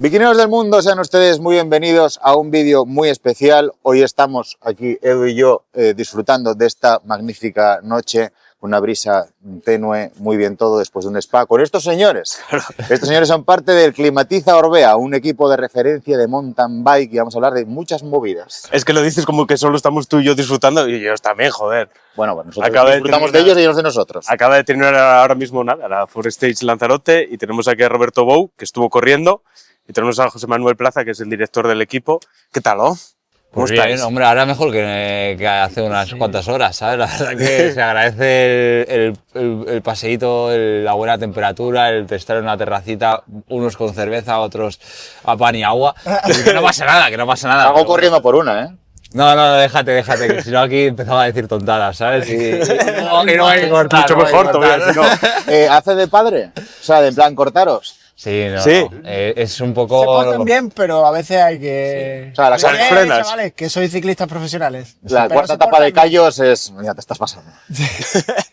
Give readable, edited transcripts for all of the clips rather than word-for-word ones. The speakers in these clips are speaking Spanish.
Biquineros del mundo, sean ustedes muy bienvenidos a un vídeo muy especial. Hoy estamos aquí, Edu y yo, disfrutando de esta magnífica noche, una brisa tenue, muy bien todo después de un spa con estos señores. Estos señores son parte del Climatiza Orbea, un equipo de referencia de mountain bike, y vamos a hablar de muchas movidas. Es que lo dices como que solo estamos tú y yo disfrutando, y ellos también, joder. Bueno, nosotros disfrutamos de ellos y ellos de nosotros. Acaba de terminar ahora mismo la Forestage Lanzarote y tenemos aquí a Roberto Bou, que estuvo corriendo, y tenemos a José Manuel Plaza, que es el director del equipo. ¿Qué tal, oh? ¿Cómo Pues estáis? bien, hombre, ahora mejor que hace unas cuantas horas, ¿sabes? La verdad que se agradece el paseíto, la buena temperatura, el estar en una terracita, unos con cerveza, otros a pan y agua. Y que no pasa nada, que no pasa nada. Hago corriendo por una, ¿eh? No, déjate, que si no aquí empezaba a decir tontadas, ¿sabes? Y no hay que cortar. Mucho no hay que mejor cortar. todavía, si no. ¿Hace de padre? O sea, de en plan cortaros. Sí, Sí. es un poco... Se portan bien, pero a veces hay que... O sea, la cuarta- frenas. Chavales, que sois ciclistas profesionales. La Pero cuarta se etapa portan de bien. callos es... Ya te estás pasando.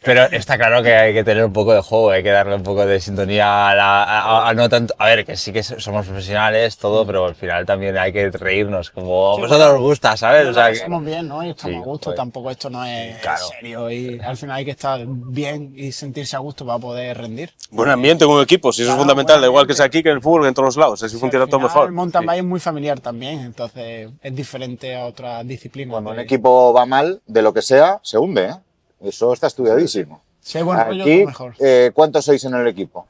Pero está claro que hay que tener un poco de juego, hay que darle un poco de sintonía a no tanto... A ver, que sí que somos profesionales, todo, pero al final también hay que reírnos, como a vosotros os gusta, ¿sabes? O sea, que... Estamos bien, ¿no? Y estamos Sí, a gusto, joder. tampoco esto no es Claro. serio y al final hay que estar bien y sentirse a gusto para poder rendir. Buen ambiente con un equipo, si eso es Claro, fundamental, buen da igual que ambiente. sea aquí que en el fútbol, que en todos los lados, así funciona Al todo final, mejor. El mountain Sí. bike es muy familiar también, entonces es diferente a otras disciplinas. Cuando un equipo va mal, de lo que sea, se hunde, ¿eh? Eso está estudiadísimo. Si hay buen rollo, Aquí, todo mejor. ¿cuántos sois en el equipo?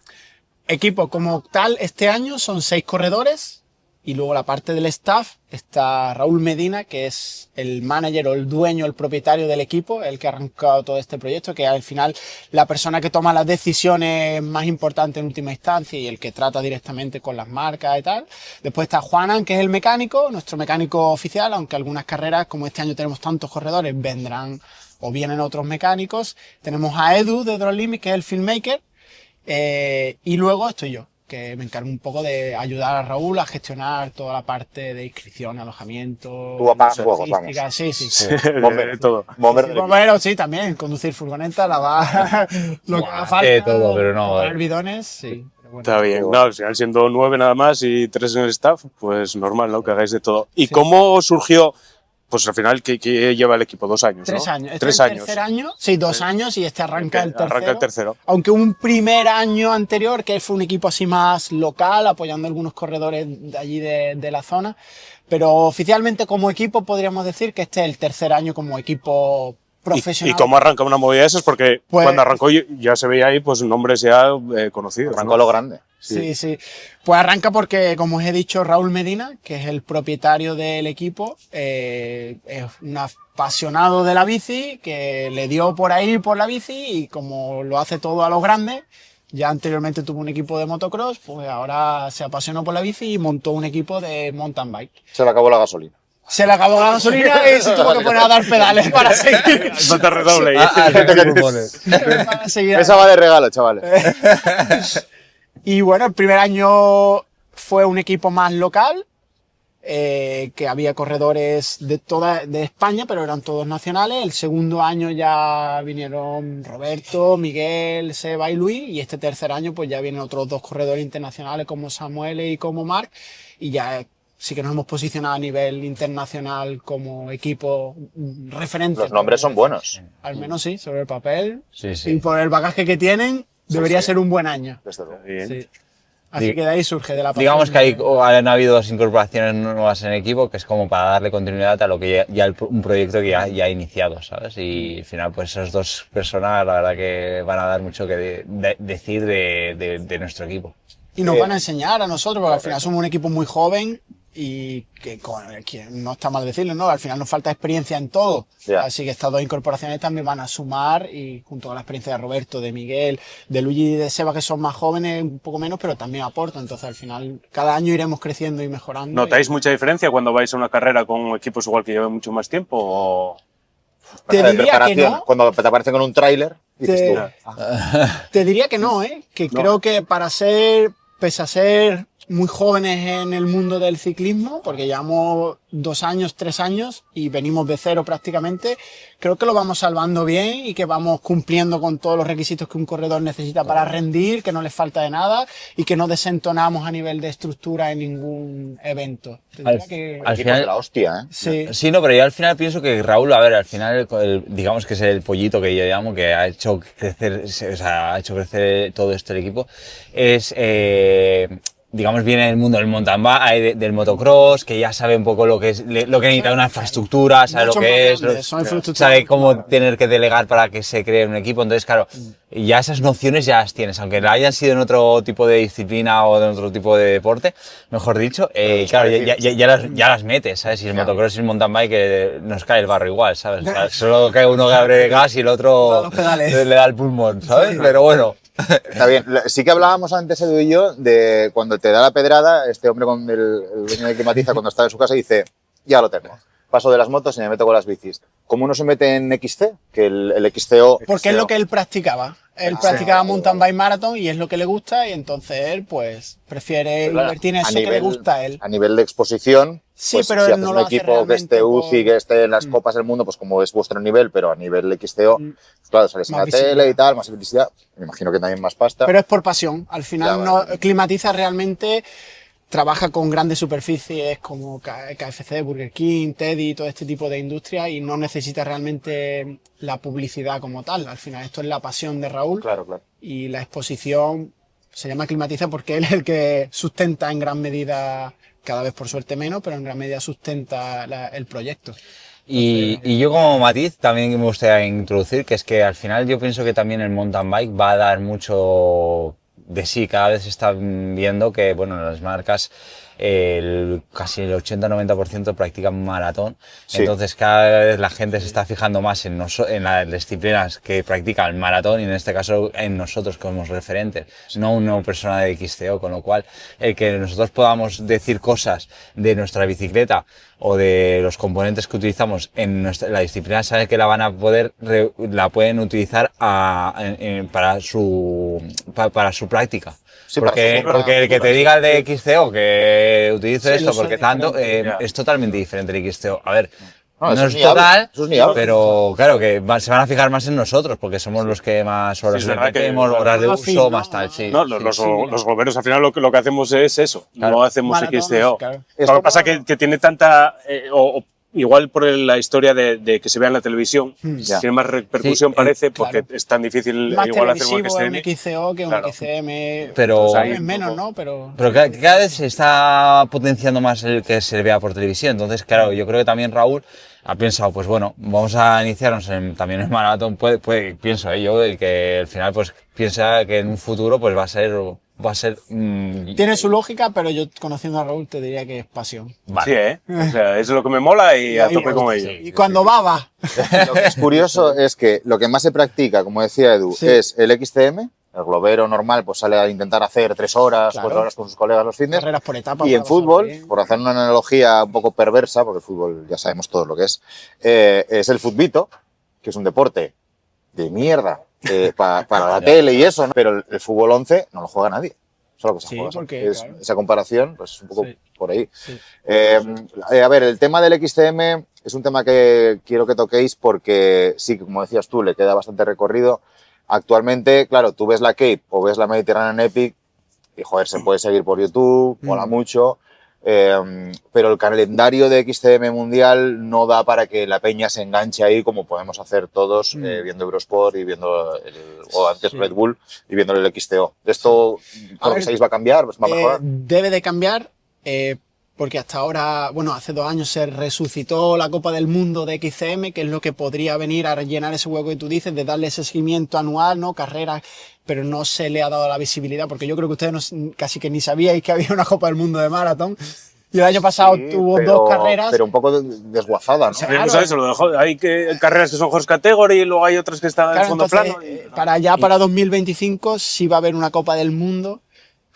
Equipo como tal, este año son 6 corredores y luego la parte del staff está Raúl Medina, que es el manager o el dueño, el propietario del equipo, el que ha arrancado todo este proyecto, que es al final la persona que toma las decisiones más importantes en última instancia y el que trata directamente con las marcas y tal. Después está Juanan, que es el mecánico, nuestro mecánico oficial, aunque algunas carreras, como este año tenemos tantos corredores, vendrán o vienen otros mecánicos. Tenemos a Edu de Drone Limit, que es el filmmaker. Y luego estoy yo, que me encargo un poco de ayudar a Raúl a gestionar toda la parte de inscripción, alojamiento, Tú apagas fuegos, logística. vamos. Sí, sí. Bombero. Todo. Bombero Sí, del equipo. bombero, sí, también, conducir furgoneta, lavar lo que haga falta, todo, pero no, poner bidones, sí. Pero bueno. Está bien, no, al final siendo 9 nada más y 3 en el staff, pues normal, ¿no? Que hagáis de todo. ¿Y cómo surgió? Pues al final, ¿qué lleva el equipo? 2 años, ¿no? 3 años. Este 3 es el años. tercer año, sí, 2 años y este arranca el tercero. Arranca el tercero. Aunque un primer año anterior, que fue un equipo así más local, apoyando a algunos corredores de allí de la zona. Pero oficialmente como equipo podríamos decir que este es el tercer año como equipo profesional. ¿Y cómo arranca una movida de esas? Porque Pues- cuando arrancó ya se veía ahí pues nombres ya conocidos. Arrancó ¿no? lo grande. Sí, sí. Pues arranca porque, como os he dicho, Raúl Medina, que es el propietario del equipo, es un apasionado de la bici, que le dio por ahí por la bici y como lo hace todo a lo grande, ya anteriormente tuvo un equipo de motocross, pues ahora se apasionó por la bici y montó un equipo de mountain bike. Se le acabó la gasolina. Se le acabó la gasolina y se tuvo que poner a dar pedales para seguir. Falta redoble. para seguir Esa va de regalo, chavales. Y bueno, el primer año fue un equipo más local, que había corredores de España, pero eran todos nacionales. El segundo año ya vinieron Roberto, Miguel, Seba y Luis, y este tercer año pues ya vienen otros 2 corredores internacionales como Samuel y como Marc, y ya sí que nos hemos posicionado a nivel internacional como equipo referente. Los nombres son buenos. Al menos sí, sobre el papel. Sí, sí. Y por el bagaje que tienen, debería ser un buen año. Desde luego. Bien. Sí. Así que de ahí surge de la Digamos pasión. que han habido 2 incorporaciones nuevas en el equipo, que es como para darle continuidad a lo que un proyecto que ya ha iniciado, ¿sabes? Y al final, pues esas 2 personas, la verdad que van a dar mucho que decir de nuestro equipo. Y nos van a enseñar a nosotros, porque al final somos un equipo muy joven y que no está mal decirlo, ¿no? Al final nos falta experiencia en todo. Ya. Así que estas 2 incorporaciones también van a sumar y junto con la experiencia de Roberto, de Miguel, de Luigi y de Seba, que son más jóvenes, un poco menos, pero también aportan. Entonces al final cada año iremos creciendo y mejorando. ¿Notáis mucha diferencia cuando vais a una carrera con equipos igual que llevan mucho más tiempo? O... Te De diría que preparación. no. Cuando te aparecen con un tráiler, dices Te- tú. Te diría que no, ¿eh? Que creo que para ser, pese a ser muy jóvenes en el mundo del ciclismo, porque llevamos 2 años, 3 años y venimos de cero prácticamente. Creo que lo vamos salvando bien y que vamos cumpliendo con todos los requisitos que un corredor necesita para rendir, que no les falta de nada y que no desentonamos a nivel de estructura en ningún evento. Al Equipos final- de la hostia, ¿eh? Sí. Sí, no, pero yo al final pienso que Raúl, a ver, al final, digamos que es el pollito que yo llamo, que ha hecho crecer, o sea, ha hecho crecer todo esto el equipo, es, digamos, viene del mundo del mountain bike, del motocross, que ya sabe un poco lo que es, lo que necesita una infraestructura, sabe lo Mucho que más es, grande, son infraestructuras sabe mucho cómo más tener que delegar para que se cree un equipo. Entonces, claro, ya esas nociones ya las tienes, aunque hayan sido en otro tipo de disciplina o en otro tipo de deporte, mejor dicho, claro, ya las metes, ¿sabes? Y el motocross y el mountain bike nos cae el barro igual, ¿sabes? O sea, solo que uno que abre gas y el Da otro los pedales. le da el pulmón, ¿sabes? Pero bueno. Está bien. Sí que hablábamos antes, Edu y yo, de cuando te da la pedrada, este hombre con el dueño de Climatiza, cuando está en su casa, dice, ya lo tengo. Paso de las motos y me meto con las bicis. ¿Cómo uno se mete en XC? Que el XCO... Porque es lo que él practicaba. Él practicaba mountain bike marathon y es lo que le gusta y entonces él pues prefiere Claro, invertir en eso que le gusta a él. A nivel de exposición, Sí, pues, pero si él haces no un lo hace equipo que esté realmente UCI, que esté en las copas del mundo, pues como es vuestro nivel, pero a nivel XCO, pues claro, sales en Más la tele visibilidad. y tal, más visibilidad, me imagino que también más pasta. Pero es por pasión. Al final Ya, no vale. Climatiza realmente. Trabaja con grandes superficies como KFC, Burger King, Teddy, todo este tipo de industrias y no necesita realmente la publicidad como tal. Al final esto es la pasión de Raúl Claro, claro. y la exposición se llama Climatiza porque él es el que sustenta en gran medida, cada vez por suerte menos, pero en gran medida sustenta el proyecto. Y yo como matiz también me gustaría introducir que es que al final yo pienso que también el mountain bike va a dar mucho de sí. Cada vez se está viendo que, bueno, las marcas casi el 80-90% practican maratón. Sí. Entonces cada vez la gente se está fijando más en las disciplinas que practican maratón y en este caso en nosotros como referentes, no una persona de XCO, con lo cual el que nosotros podamos decir cosas de nuestra bicicleta o de los componentes que utilizamos en la disciplina, saben que la van a poder, la pueden utilizar para su práctica. Sí, para porque su porque el que te diga el de XCO que utilice Sí, esto, eso porque es tanto, diferente. es totalmente diferente el XCO. A ver, No, no eso es es niable, total, eso es niable. pero claro que se van a fijar más en nosotros, porque somos los que más horas Sí, es verdad que- metemos, horas de Ah, uso, sí, no, más tal, sí. No, sí. los globeros al final lo que hacemos es eso, Claro. no hacemos Maratones, XCO. claro. Es Lo que como- pasa es que tiene tanta, igual por la historia de que se vea en la televisión, Ya. tiene más repercusión Sí, parece, claro. porque es tan difícil Más igual hacer un televisivo un XCM. XCO que un Claro. XCM. Pero- Sabes, Ahí un menos, poco- ¿no? Pero Pero cada vez se está potenciando más el que se vea por televisión. Entonces, claro, yo creo que también Raúl ha pensado, pues bueno, vamos a iniciarnos también en maratón. Pienso yo, el que al final pues piensa que en un futuro pues va a ser tiene su lógica, pero yo conociendo a Raúl te diría que es pasión. vale. Sí, O sea, eso es lo que me mola y a ahí tope me con gusta, ello. Y cuando va. Lo que es curioso es que lo que más se practica, como decía Edu, Sí. es el XCM. El globero normal pues sale a intentar hacer 3 horas, Claro. 4 horas con sus colegas los fines. Carreras por etapas. Y en para pasarlo fútbol, bien. por hacer una analogía un poco perversa, porque el fútbol ya sabemos todos lo que es el futbito, que es un deporte de mierda para la tele y eso, ¿no? Pero el fútbol 11 no lo juega nadie. Solo que se Sí, juega. porque, Es- claro. Esa comparación pues, es un poco Sí. por ahí. Sí. A ver, el tema del XCM es un tema que quiero que toquéis porque sí, como decías tú, le queda bastante recorrido. Actualmente, claro, tú ves la Cape o ves la Mediterranean Epic y, joder, se puede seguir por YouTube, mola mucho, pero el calendario de XCM mundial no da para que la peña se enganche ahí como podemos hacer todos viendo Eurosport y viendo o antes Sí. Red Bull y viendo el XTO. ¿Esto, por lo que ver, sabéis, va a cambiar? ¿Va a mejorar? Debe de cambiar porque hasta ahora, bueno, hace 2 años se resucitó la Copa del Mundo de XCM, que es lo que podría venir a rellenar ese hueco que tú dices, de darle ese seguimiento anual, ¿no? Carreras, pero no se le ha dado la visibilidad, porque yo creo que ustedes casi que ni sabíais que había una Copa del Mundo de maratón. Y el año pasado Sí, tuvo pero- 2 carreras. Pero un poco desguazada, ¿no? sea, Claro, Claro. eso, hay carreras que son horse category y luego hay otras que están en Claro, fondo entonces, plano. para 2025 sí va a haber una Copa del Mundo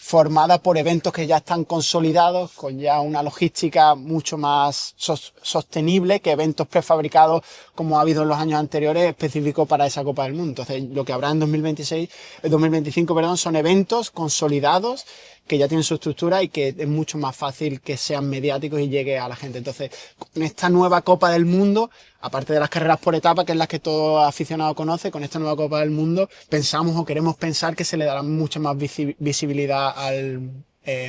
formada por eventos que ya están consolidados, con ya una logística mucho más sostenible que eventos prefabricados como ha habido en los años anteriores específicos para esa Copa del Mundo. Entonces, lo que habrá en 2025, perdón, son eventos consolidados que ya tienen su estructura y que es mucho más fácil que sean mediáticos y llegue a la gente. Entonces, con esta nueva Copa del Mundo, aparte de las carreras por etapa, que es las que todo aficionado conoce, con esta nueva Copa del Mundo, pensamos o queremos pensar que se le dará mucha más visibilidad al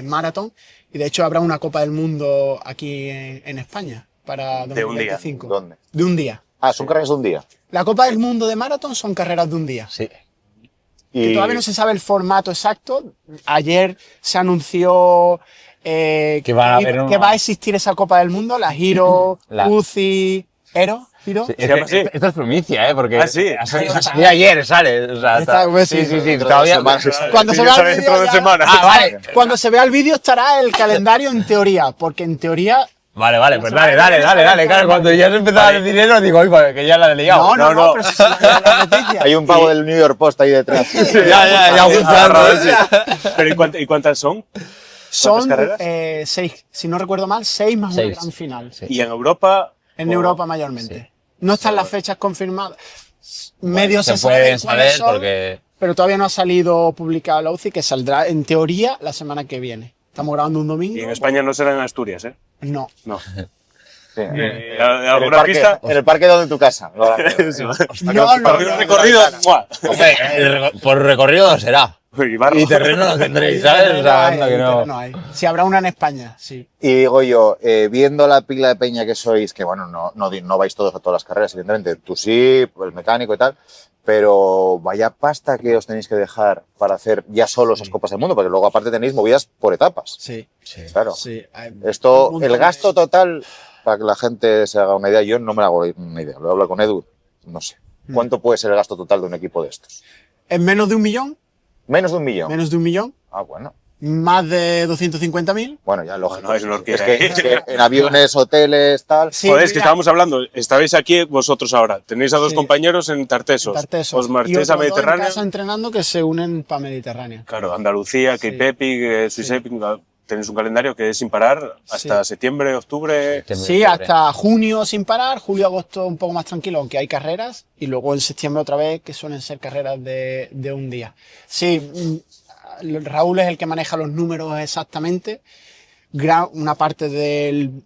maratón. Y de hecho habrá una Copa del Mundo aquí en España para 2025. ¿De dónde? De un día. Ah, son carreras de un día. La Copa del Mundo de maratón son carreras de un día. Sí. Que todavía no se sabe el formato exacto. Ayer se anunció que van a haber que va a existir esa Copa del Mundo, la Hero, UCI, Hero. Sí, ¿Se llama así? esto es primicia, porque Ah, sí. salió ayer, sale. O sea, sí, todavía. Cuando se Ya vea sale el dentro vídeo de ya- semana. Ah, vale. Cuando se vea el vídeo estará el calendario en teoría, porque en teoría Vale, pues dale. Claro, cuando ya se empezaba a decir dinero, digo, oye, que ya la he liado. no, pero si se la noticia. Hay un pavo del New York Post ahí detrás. Ya, Pero ¿y cuántas son? Son carreras? 6, si no recuerdo mal, 6 más una 6. gran final. Sí. ¿Y en Europa? En Europa mayormente. No están las fechas confirmadas. Medio se se sabe pueden cuáles saber son, porque. pero todavía no ha salido publicado la UCI, que saldrá en teoría la semana que viene. Estamos grabando un domingo. Y en España no será en Asturias, ¿eh? No. No. Sí. ¿Alguna pista? En el parque donde tu casa. No, Para un recorrido, ¡mua! Hombre, por recorrido será. Y barro. Y terreno no tendréis, ¿sabes? O sea, anda que no. no hay. Si habrá una en España, sí. Y digo yo, viendo la pila de peña que sois, que bueno, no vais todos a todas las carreras, evidentemente, tú sí, el mecánico y tal, pero vaya pasta que os tenéis que dejar para hacer ya solo esas Copas del Mundo, porque luego aparte tenéis movidas por etapas. Sí. Claro. Sí. Hay un Esto, montón el gasto de- total, para que la gente se haga una idea, yo no me hago una idea, lo he hablado con Edu, no sé. ¿Cuánto puede ser el gasto total de un equipo de estos? ¿En menos de 1 millón? Menos de 1 millón. Menos de 1 millón. Ah, bueno. Más de 250.000. Bueno, ya lógico. No, es una es, horquilla. que en aviones, hoteles, tal. Sí, Joder, es que mira, estábamos hablando, estabais aquí vosotros ahora, tenéis a dos Sí. compañeros en Tartesos, Tartesos. os Y marchéis otros a dos en Mediterráneo, casa entrenando que se unen para Mediterráneo. claro, Andalucía, Sí. Cape Epic, Swiss Epic, tenéis un calendario que es sin parar hasta septiembre, octubre, Sí, hasta junio sin parar, julio, agosto un poco más tranquilo, aunque hay carreras, y luego en septiembre otra vez, que suelen ser carreras de un día. Sí, Raúl es el que maneja los números exactamente. Una parte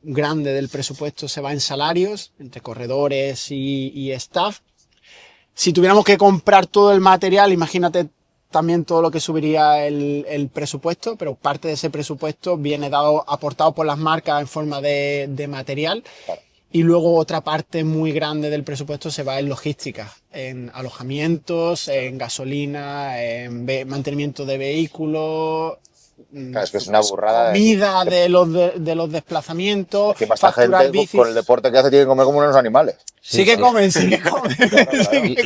grande del presupuesto se va en salarios, entre corredores y staff. Si tuviéramos que comprar todo el material, imagínate también todo lo que subiría el presupuesto, pero parte de ese presupuesto viene aportado por las marcas en forma de material. Y luego otra parte muy grande del presupuesto se va en logística, en alojamientos, en gasolina, en mantenimiento de vehículos, Claro, es que es una burrada. comida de los desplazamientos, Encima esta facturar gente, bicis. por el deporte que hace, tiene que comer como unos animales. Sí que comen, sí que comen.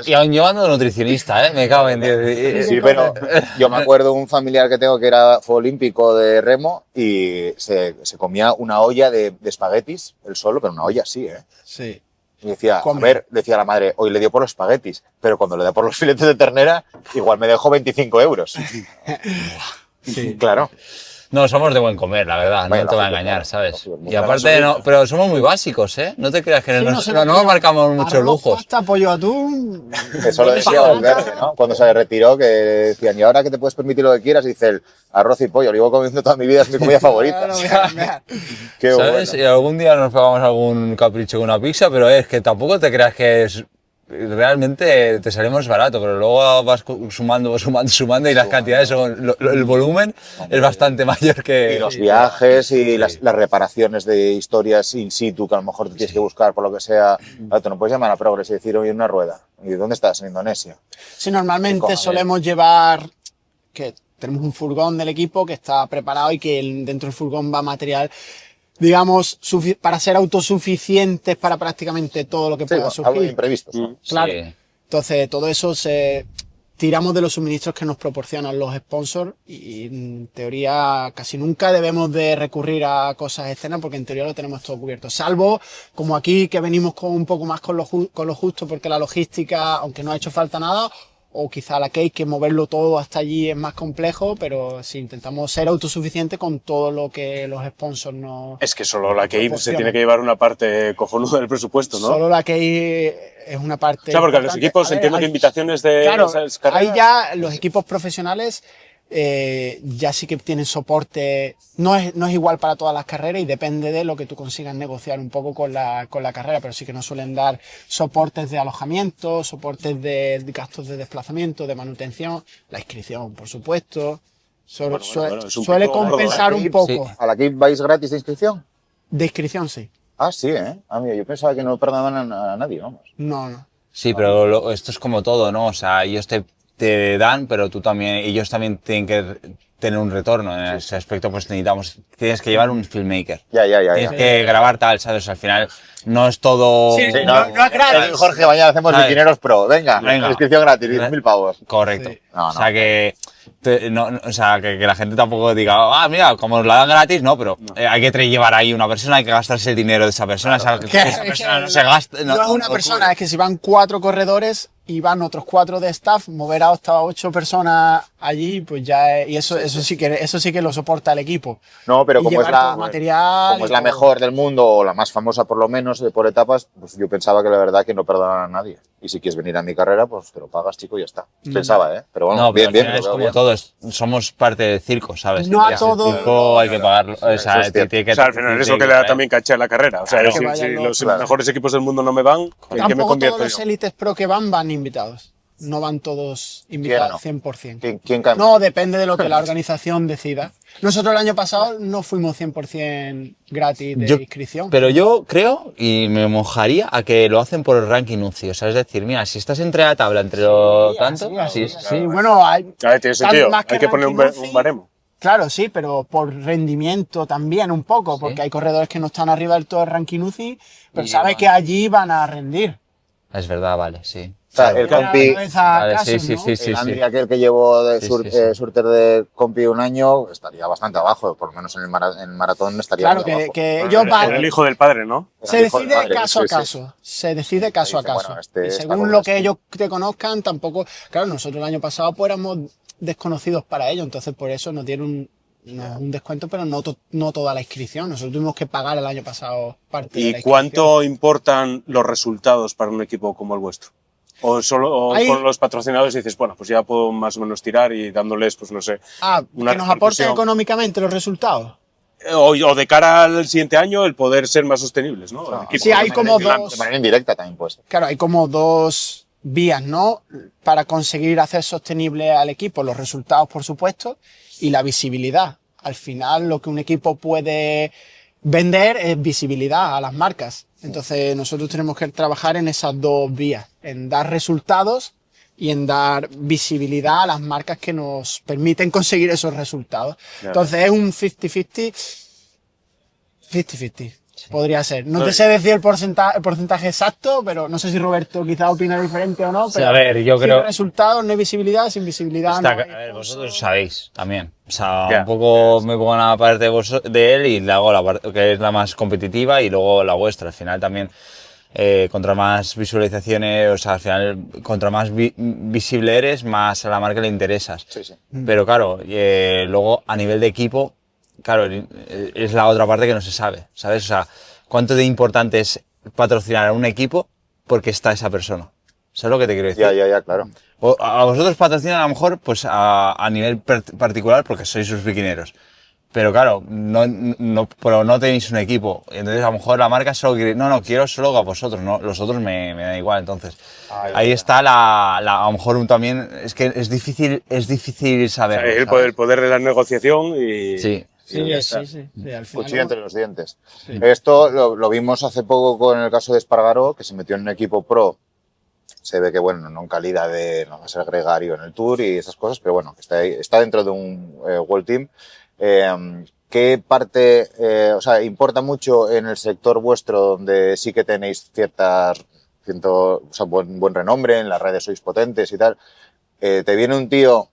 Y aún llevando nutricionista, ¿eh? Me cago en 10. Sí, pero yo me acuerdo de un familiar que tengo que fue olímpico de remo y se comía una olla de espaguetis, él solo, pero una olla así, ¿eh? Sí. Y decía, Come. a ver, decía la madre, hoy le dio por los espaguetis, pero cuando le da por los filetes de ternera, igual me dejó 25 euros. Sí. Claro. No, somos de buen comer, la verdad, Bueno, no te voy a lógico, engañar, claro, ¿sabes? lógico, muy Y aparte, no, pero somos muy básicos, ¿eh? No te creas que Sí, no marcamos muchos arroz, lujos. pasta, pollo, atún. Eso lo decía Valverde, ¿no? Cuando se retiró, que decían, y ahora que te puedes permitir lo que quieras, dice él, arroz y pollo, lo llevo comiendo toda mi vida, es mi comida favorita. Claro, mira. Qué ¿Sabes? bueno. Y algún día nos pegamos algún capricho con una pizza, pero es que tampoco te creas que es... Realmente te salimos barato, pero luego vas sumando y las cantidades son... el volumen es bastante mayor que... Y los viajes y las reparaciones de historias in situ que a lo mejor te tienes que buscar por lo que sea. Claro, tú no puedes llamar a Progress y decir, oye, una rueda. ¿Y dónde estás? En Indonesia. Sí, normalmente Coja, solemos llevar, que tenemos un furgón del equipo que está preparado y que dentro del furgón va material, digamos, para ser autosuficientes para prácticamente todo lo que Sí, pueda bueno, algo de surgir. imprevistos, ¿no? Claro. Sí. Entonces, todo eso tiramos de los suministros que nos proporcionan los sponsors y en teoría casi nunca debemos de recurrir a cosas externas porque en teoría lo tenemos todo cubierto. Salvo como aquí que venimos con un poco más con lo justo porque la logística, aunque no ha hecho falta nada, o quizá la Cake, que moverlo todo hasta allí es más complejo, pero sí intentamos ser autosuficientes con todo lo que los sponsors nos... Es que solo la Cave se proporcionan. tiene que llevar una parte cojonuda del presupuesto, ¿no? Solo la Cake es una parte... O sea, porque a los importante. equipos A ver, entiendo que invitaciones de Claro, esas carreras... ahí ya los equipos profesionales ya sí que tienen soporte, no es igual para todas las carreras y depende de lo que tú consigas negociar un poco con la carrera, pero sí que nos suelen dar soportes de alojamiento, soportes de gastos de desplazamiento, de manutención, la inscripción, por supuesto. Bueno, es un Suele pico gordo, compensar ¿eh? un poco. Sí. ¿A la Cave vais gratis de inscripción? De inscripción sí. Ah, sí, ¿eh? Ah, mira, yo pensaba que no perdonaban a nadie, vamos. No. Sí, pero esto es como todo, ¿no? O sea, ellos te dan, pero tú también, ellos también tienen que tener un retorno. En ese aspecto, pues tienes que llevar un filmmaker. Ya. Tienes que grabar tal, ¿sabes? Al final no es todo... Sí, Sí, no es gratis. Jorge, mañana hacemos ¿Sabes? Bikineros Pro. Venga, inscripción gratis, 10.000 pavos. Correcto. Sí. No, O sea que... o sea, que la gente tampoco diga, ah, mira, como nos la dan gratis, no, pero hay que llevar ahí una persona, hay que gastarse el dinero de esa persona, o sea, que esa persona no se gasta. No es una persona, es que si van 4 corredores y van otros 4 de staff, mover a hasta 8 personas allí, pues ya y eso sí que lo soporta el equipo. No, pero Y como es llevar todo la, el material como es y la todo. mejor del mundo, o la más famosa por lo menos, por etapas, pues yo pensaba que la verdad que no perdonan a nadie. Y si quieres venir a mi carrera, pues te lo pagas, chico, y ya está. Pensaba, ¿eh? Pero bueno, No, pero bien, al final lo es veo como bien. todos, somos parte del circo, ¿sabes? No a El todo- circo hay que pagarlo, o sea, eso es cierto. tiene que... O sea, al final es lo que le da también caché a la carrera. O sea, Claro. si, Que vayan si los- los claro. mejores equipos del mundo no me van, ¿en qué me Tampoco convierto todos los yo? élites pro que van invitados. No van todos invitados 100%. ¿Quién cambia? No, depende de lo que la organización decida. Nosotros el año pasado no fuimos 100% gratis de inscripción. Pero yo creo, y me mojaría, a que lo hacen por el ranking UCI. O sea, es decir, mira, si estás entre la tabla, entre lo tanto, así es. Sí, bueno, hay... A ver, tiene tan sentido. más Hay que poner ranking un UCI. baremo. Claro, sí, pero por rendimiento también un poco, porque hay corredores que no están arriba del todo del ranking UCI, pero Y sabes van. que allí van a rendir. Es verdad, vale, sí. O sea, el Claro, compi, no es a Vale, casos, sí, ¿no? sí, sí. el Andri, aquel que llevó de Sí, surter de compi un año, estaría bastante abajo, por lo menos en el maratón estaría Claro, muy abajo. que ellos van... El hijo del padre, ¿no? Se Hijo de decide madre, caso a sí, sí. caso. Se decide caso a Dicen, caso. bueno, este y está según como lo que este. ellos te conozcan, tampoco. Claro, nosotros el año pasado pues éramos desconocidos para ellos, entonces por eso nos dieron un descuento, pero no toda la inscripción. Nosotros tuvimos que pagar el año pasado parte de la ¿Y inscripción. cuánto importan los resultados para un equipo como el vuestro? O solo Hay- con los patrocinadores dices, bueno, pues ya puedo más o menos tirar y dándoles, pues no sé, Ah, una que nos aporten repercusión. económicamente los resultados. O de cara al siguiente año el poder ser más sostenibles, ¿no? El equipo. Sí, hay De como manera- dos- De manera indirecta también, pues. Claro, hay como 2 vías, ¿no? Para conseguir hacer sostenible al equipo, los resultados, por supuesto, y la visibilidad. Al final, lo que un equipo puede vender es visibilidad a las marcas. Entonces, nosotros tenemos que trabajar en esas 2 vías, en dar resultados y en dar visibilidad a las marcas que nos permiten conseguir esos resultados. Entonces, es un 50-50. 50-50. Podría ser. No te sé decir el porcentaje exacto, pero no sé si Roberto quizá opina diferente o no. Sí, Pero a ver, yo sin creo- resultados no hay visibilidad, sin visibilidad Está, no hay a ver, sponsor. vosotros sabéis también. O sea, Ya. un poco me pongo en la parte de él y le hago la parte que es la más competitiva y luego la vuestra. Al final también, contra más visualizaciones, o sea, al final, contra más visible eres, más a la marca le interesas. Sí, sí. Pero claro, luego a nivel de equipo, claro, es la otra parte que no se sabe, ¿sabes? O sea, cuánto de importante es patrocinar a un equipo porque está esa persona. ¿Sabes lo que te quiero decir? Ya, claro. O a vosotros patrocinan a lo mejor pues a nivel particular porque sois sus bikineros. Pero claro, pero no tenéis un equipo. Entonces a lo mejor la marca solo quiere, no, quiero solo a vosotros, no, los otros me da igual. Entonces ahí está a lo mejor también, es que es difícil saber. El poder de la negociación y... Sí. Sí, ya sí, está. sí. Al final, Cuchillo entre los dientes. Esto lo vimos hace poco con el caso de Espargaró, que se metió en un equipo pro. Se ve que, bueno, no en calidad de no va a ser gregario en el Tour y esas cosas, pero bueno, que está dentro de un World Team. ¿Qué parte, o sea, importa mucho en el sector vuestro donde sí que tenéis o sea, buen renombre, en las redes sois potentes y tal? Te viene un tío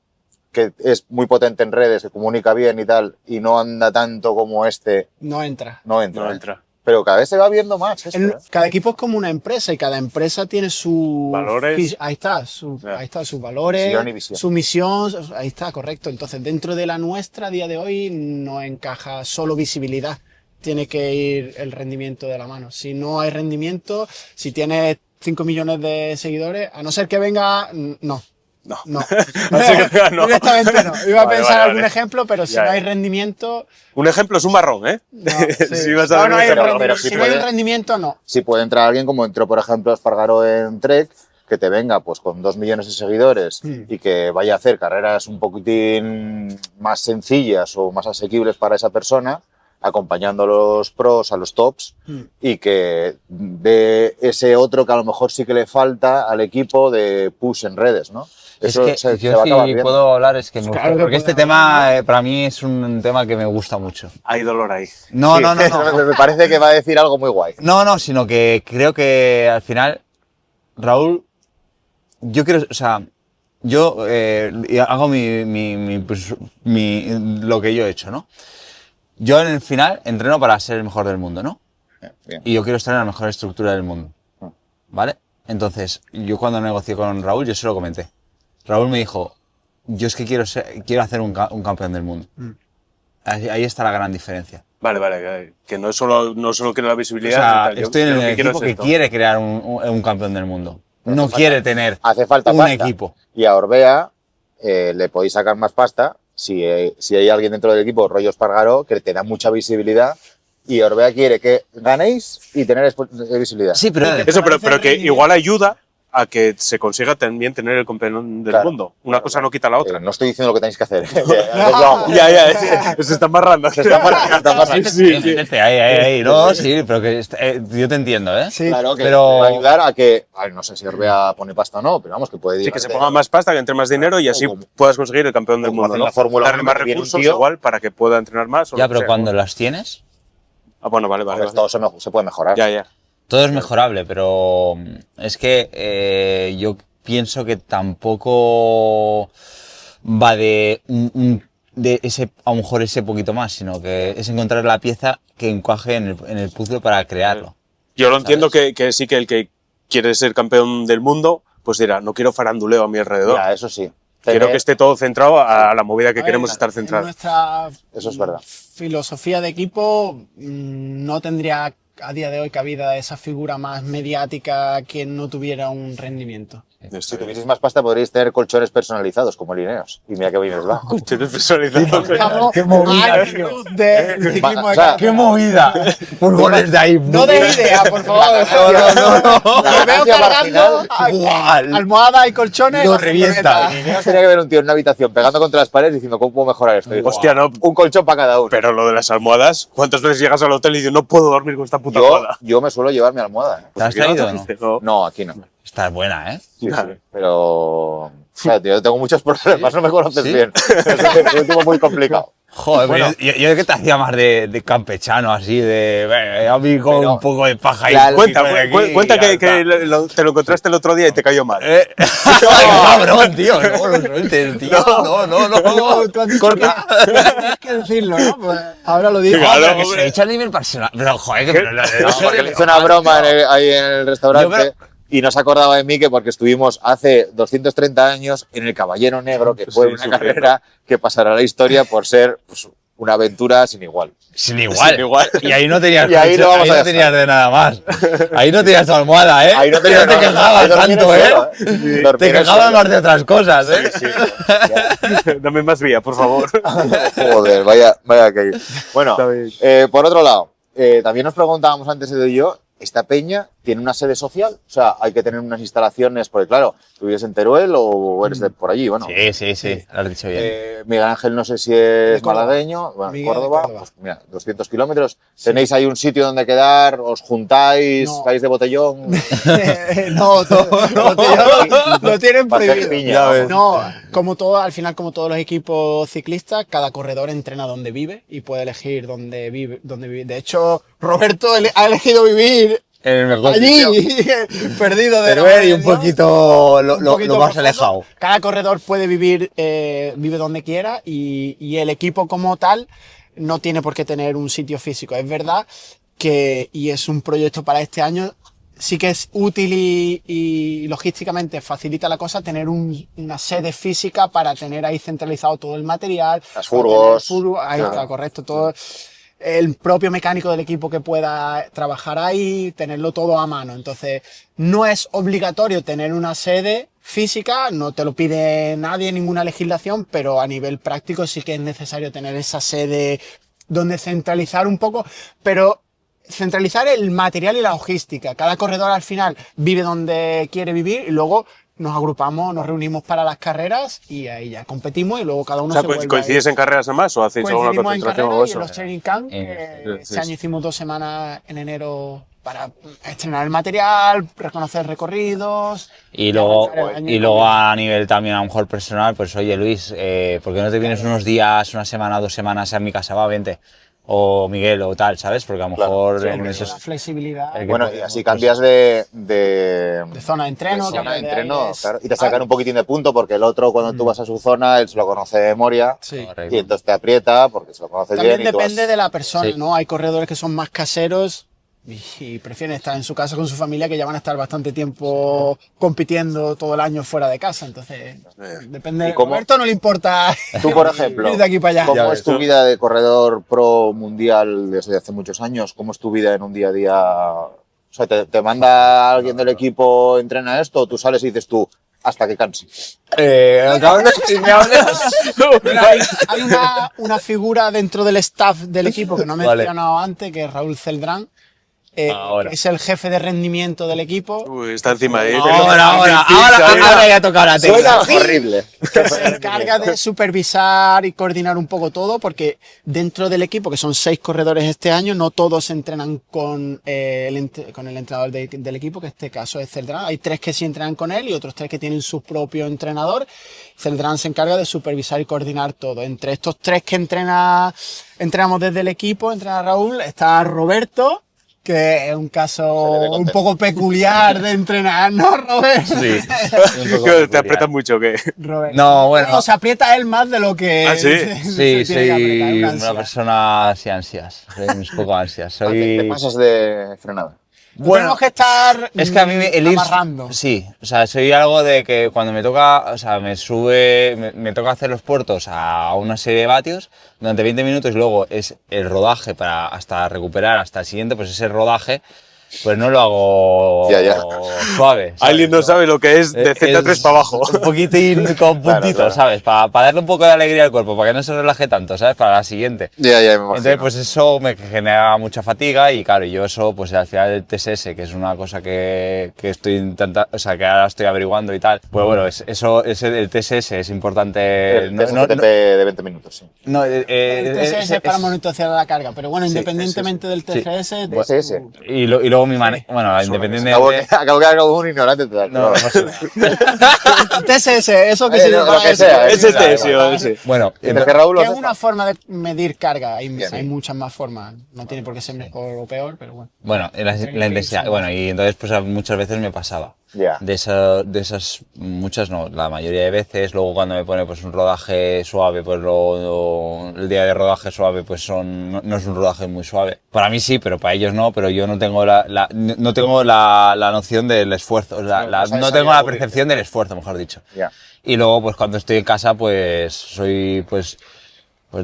que es muy potente en redes, que comunica bien y tal, y no anda tanto como este, no entra. no entra. No ¿eh? entra. Pero cada vez se va viendo más esto, ¿eh? Cada equipo es como una empresa y cada empresa tiene su... Valores. Ahí está, sus valores, Misión y visión. su misión, ahí está, correcto. Entonces, dentro de la nuestra, a día de hoy, no encaja solo visibilidad. Tiene que ir el rendimiento de la mano. Si no hay rendimiento, si tienes 5 millones de seguidores, a no ser que venga, no. No. No. No. Directamente no. Iba a Vale, pensar vale, algún vale. ejemplo, pero si Ya, no hay ya. rendimiento, Un ejemplo es un marrón, ¿eh? no. Sí. Si vas a No, dar no un hay ejemplo. rendimiento. Pero sí Si no hay un puede- rendimiento, no. Si puede entrar alguien como entró, por ejemplo, Espargaró en Trek, que te venga pues con 2 millones de seguidores y que vaya a hacer carreras un poquitín más sencillas o más asequibles para esa persona, acompañando a los pros, a los tops, y que dé ese otro que a lo mejor sí que le falta al equipo de push en redes, ¿no? Eso es que se yo va a sí acabar viendo. puedo hablar, es que me gusta, Claro que porque puede este hablar, tema para mí es un tema que me gusta mucho. Hay dolor ahí. No, Sí, no, no, no. me parece que va a decir algo muy guay. No, no, sino que creo que al final, Raúl, yo quiero, o sea, yo hago lo que yo he hecho, ¿no? Yo en el final entreno para ser el mejor del mundo, ¿no? Bien. Y yo quiero estar en la mejor estructura del mundo, ¿vale? Entonces, yo cuando negocié con Raúl, yo se lo comenté. Raúl me dijo, yo es que quiero hacer un campeón del mundo. Ahí está la gran diferencia. Vale, que no solo quiero la O visibilidad. sea, tal, yo estoy en lo el que quiero equipo es que esto. quiere crear un campeón del mundo. No quiere tener Hace falta un pasta. equipo. Y a Orbea le podéis sacar más pasta si hay alguien dentro del equipo, rollo Espargaró, que te da mucha visibilidad y Orbea quiere que ganéis y tener visibilidad. Sí, pero Eso, pero que rendimiento. igual ayuda a que se consiga también tener el campeón del Claro. mundo. Una cosa no quita la otra. No estoy diciendo lo que tenéis que hacer. Ya, se está amarrando. Se está amarrando. sí, métete ahí. No, sí, pero que yo te entiendo, ¿eh? Sí. Claro, que Pero- va a ayudar a que, no sé si Orbea pone pasta o no, pero vamos, que puede Sí, que se divertir. ponga más pasta, que entre más dinero y así Como- puedas conseguir el campeón del como mundo. hacen ¿no? la Fórmula Darle 1, más que viene un recursos tío- igual para que pueda entrenar más. o Ya, lo que pero sea, cuando ¿no? las tienes, Ah, bueno, vale. Todo se puede mejorar. Ya. todo es mejorable, pero es que yo pienso que tampoco va de de ese, a lo mejor ese poquito más, sino que es encontrar la pieza que encaje en el puzzle para crearlo. Yo lo entiendo que sí, que el que quiere ser campeón del mundo, pues dirá, no quiero faranduleo a mi alrededor. Ya, eso sí. Quiero Tener- que esté todo centrado a la movida que A ver, queremos estar en centrados. Nuestra Eso es verdad. filosofía de equipo no tendría a día de hoy cabida esa figura más mediática que no tuviera un rendimiento. Si tuvieseis más pasta podríais tener colchones personalizados como Lineos. Y mira que bien os va. Colchones personalizados. Estamos qué movida, años del ciclismo o de sea, carretera. ¡Qué movida! Furgones de ahí. No de idea, por favor. La Me veo gracia cargando marginal. almohada y colchones. Lo la revienta. furgoneta. Lineos tenía que ver un tío en una habitación pegando contra las paredes diciendo cómo puedo mejorar esto. Y digo, Hostia, no. un colchón para cada uno. Pero lo de las almohadas, ¿cuántas veces llegas al hotel y dices, no puedo dormir con esta puta almohada? Yo me suelo llevar mi almohada. ¿Te has ¿Por qué no traído o no? trajiste? No. No, aquí no. Está buena, ¿eh? Sí, Vale. sí. Pero. O sea, tío, yo tengo muchos problemas, no me conoces ¿Sí? bien. Es un tipo muy complicado. Joder, Bueno. pero yo que te hacía más de campechano, así, a mí con Pero- un poco de paja y La- Cuenta, por aquí, cuenta ya que está. te lo encontraste el otro día y te cayó mal. ¡Ay, cabrón, tío! No lo sueltes, tío. No. Tú has dicho que tienes que decirlo, ¿no? Pues ahora lo digo. Claro, Que hombre. se echa a nivel personal. Pero, joder, que... pero, No, porque le hice una broma ahí en el restaurante Yo, y no se acordaba de mí que porque estuvimos hace 230 años en el Caballero Negro, que fue Sí, una súper. carrera que pasará a la historia por ser pues, una aventura sin igual. Sin igual. Sin igual. Y ahí no tenías Y ahí colchón, lo vamos ahí a no dejar. tenías de nada más. Ahí no tenías tu almohada, ¿eh? Ahí no tenía te nada, quejabas ahí dormí en el tanto, suelo, ¿eh? Dormí Te en el quejabas suelo. más de otras cosas, ¿eh? Dame más vía, por favor. Joder, vaya que. Bueno, Está bien. por otro lado, también nos preguntábamos antes Edu y yo, ¿esta peña tiene una sede social? O sea, hay que tener unas instalaciones, porque claro, ¿tú vives en Teruel o eres de por allí? Bueno, Sí, lo has dicho bien. Miguel Ángel no sé si es Córdoba. malagueño, bueno, Miguel de Córdoba, Córdoba. pues mira, 200 kilómetros. ¿Tenéis ahí un sitio donde quedar? ¿Os juntáis? No. ¿Vais de botellón? No, lo tienen Va a ser prohibido. piña, Ya vamos. ves. No, como todo, al final, como todos los equipos ciclistas, cada corredor entrena donde vive y puede elegir dónde vive. De hecho, Roberto ha elegido vivir En el mejor allí, sitio. perdido de Teruel y la un mano de poquito Dios. Un lo poquito más profundo. alejado. Cada corredor puede vivir, vive donde quiera y el equipo como tal no tiene por qué tener un sitio físico. Es verdad y es un proyecto para este año. Sí que es útil y logísticamente facilita la cosa tener una sede física para tener ahí centralizado todo el material. Las furgos. Ahí está, correcto. Todo el propio mecánico del equipo que pueda trabajar ahí, tenerlo todo a mano. Entonces, no es obligatorio tener una sede física, no te lo pide nadie, ninguna legislación, pero a nivel práctico sí que es necesario tener esa sede donde centralizar un poco, pero centralizar el material y la logística. Cada corredor al final vive donde quiere vivir y luego nos agrupamos, nos reunimos para las carreras y ahí ya competimos y luego cada uno O sea, se vuelve ¿coincides ahí. en carreras además o hacéis alguna Coincidimos en concentración o carreras y en eso? los training camp. Este año hicimos 2 semanas en enero para estrenar el material, reconocer recorridos. Y luego, avanzar el año y luego a nivel también a lo mejor personal, pues oye Luis, ¿por qué no te vienes unos días, una semana, 2 semanas a mi casa? Va, vente. O Miguel o tal, ¿sabes? Porque a lo mejor en la esos... flexibilidad Bueno, y así cambias de zona de entreno. zona de cambias de entreno, aires. claro, y te sacan un poquitín de punto porque el otro cuando tú vas a su zona, él se lo conoce de memoria Sí. Correcto. y entonces te aprieta porque se lo conoce También bien. y tú depende vas- de la persona, Sí. ¿no? Hay corredores que son más caseros y prefieren estar en su casa con su familia, que ya van a estar bastante tiempo compitiendo todo el año fuera de casa. Entonces, depende. ¿Y cómo- A Roberto no le importa Tú, por ejemplo, ir de aquí para allá. ¿cómo Ya es tu ves. vida de corredor pro mundial desde hace muchos años? ¿Cómo es tu vida en un día a día? O sea, ¿te manda alguien del equipo, entrena esto, o tú sales y dices tú, hasta que canse? Mira, hay una figura dentro del staff del equipo que no he Vale. mencionado antes, que es Raúl Celdrán, Ahora. que es el jefe de rendimiento del equipo. Uy, está encima ahí. Ahora ya ha tocado la Suena tecla. horrible. Que se encarga de supervisar y coordinar un poco todo, porque dentro del equipo, que son 6 corredores este año, no todos entrenan con con el entrenador del equipo, que en este caso es Celdrán. Hay 3 que sí entrenan con él y otros 3 que tienen su propio entrenador. Celdrán se encarga de supervisar y coordinar todo. Entre estos 3 que entrenamos desde el equipo, entrena Raúl, está Roberto, que es un Se le caso ve un contento. poco peculiar de entrenar, ¿no, Roberto? Sí. ¿Te aprietas mucho o qué? Roberto. No, bueno. Se aprieta él más de lo que ¿Ah, sí? Sí, se tiene que apretar, soy una una ansia. persona sin ansias. Soy un poco ansias. Te Soy... pasas de frenada. Tenemos que estar Es que a mí el ir... amarrando. Sí, o sea, soy algo de que cuando me toca, o sea, me toca hacer los puertos a una serie de vatios durante 20 minutos y luego es el rodaje para hasta recuperar hasta el siguiente, pues ese rodaje, pues no lo hago Ya. suave. ¿sabes? Alguien no sabe lo que es de Z3 Es para abajo. Un poquitín con puntitos, claro. ¿sabes? Para darle un poco de alegría al cuerpo, para que no se relaje tanto, ¿sabes? Para la siguiente. Ya, me imagino. Entonces, pues eso me genera mucha fatiga y claro, yo eso, pues al final del TSS, que es una cosa que estoy intentando, o sea, que ahora estoy averiguando y tal, pues bueno, el TSS es importante. El TSTP de 20 minutos, sí. no, El TSS es para monitorizar la carga, pero bueno, Sí, independientemente del TSS, TSS. y luego mi bueno, Acabo independientemente. acabo de quedar como un ignorante total. No, no pasa nada. el TSS, eso que Lo significa que eso. sea, Ese claro, tesio, claro. ese. Bueno, Mientras que Raúl lo Que es sepa. una forma de medir carga, hay Bien. muchas más formas, no tiene por qué ser mejor o peor, pero bueno. bueno, la intensidad. Bueno, y entonces pues muchas veces me pasaba. Ya. De esas, muchas no, la mayoría de veces. Luego cuando me pone pues un rodaje suave, pues el día de rodaje suave pues no es un rodaje muy suave. Para mí sí, pero para ellos no, pero yo no tengo no tengo la noción del esfuerzo, no tengo la percepción del esfuerzo, mejor dicho. Ya. Y luego pues cuando estoy en casa pues soy pues